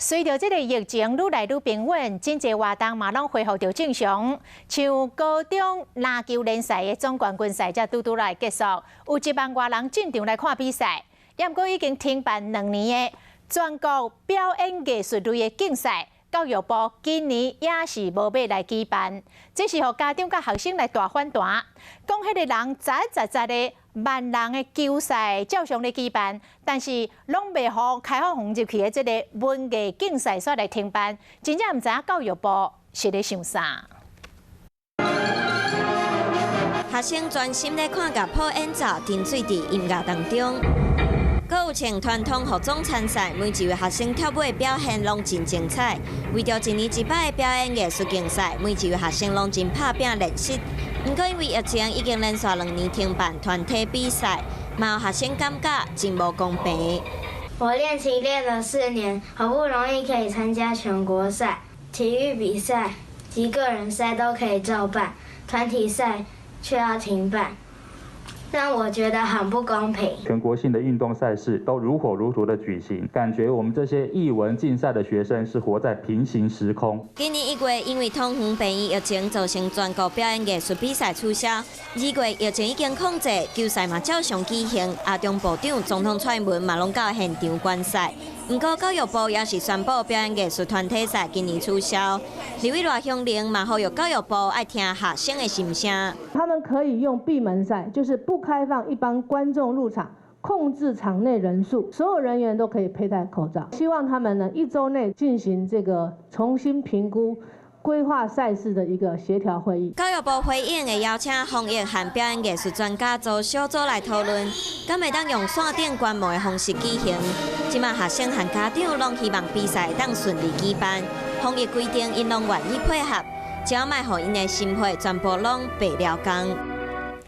随着这个疫情愈来愈平稳，真侪活动嘛拢恢复到正常。像高中篮球联赛的总冠军赛才拄来结束，有1万多人进场来看比赛。也毋过已经停办2年的全国表演艺术类的竞赛，教育部今年也是无要来举办，这是互家长甲学生来大反弹。讲迄个人实的万人的球赛照常咧举办，但是拢未互开放放入去的这个文艺竞赛煞来停办，真正毋知影教育部是咧想啥。学生专心咧看甲普演奏沉醉伫音乐当中，阁有穿传统服装参赛，每一位学生跳舞的表现拢真精彩。为着一年一摆的表演艺术竞赛，每一位学生拢真拍拼练习。不过因为疫情已经连续2年停办团体比赛，嘛有学生感觉真无公平。我练琴练了4年，好不容易可以参加全国赛、体育比赛及个人赛都可以照办，团体赛却要停办，让我觉得很不公平。全国性的运动赛事都如火如荼的举行，感觉我们这些艺文竞赛的学生是活在平行时空。今年1月，因为通风病疫情造成全国表演艺术比赛取消。2月疫情已经控制，球赛嘛照常举行。阿中部长、总统蔡英文嘛拢到现场观赛。不过教育部也是宣布表演艺术团体赛今年取消。李伟赖乡邻嘛呼吁教育部爱听学生的心声。他们可以用闭门赛，就是不开放一般观众入场，控制场内人数，所有人员都可以佩戴口罩。希望他们呢1周内进行这个重新评估。规划赛事的一个协调会议。教育部回应会邀请防疫和表演艺术专家组小组来讨论，敢会当用线顶观摩的方式举行。即卖学生和家长拢希望比赛当顺利举办，防疫规定因拢愿意配合，只要卖互因的心血全部拢白了工。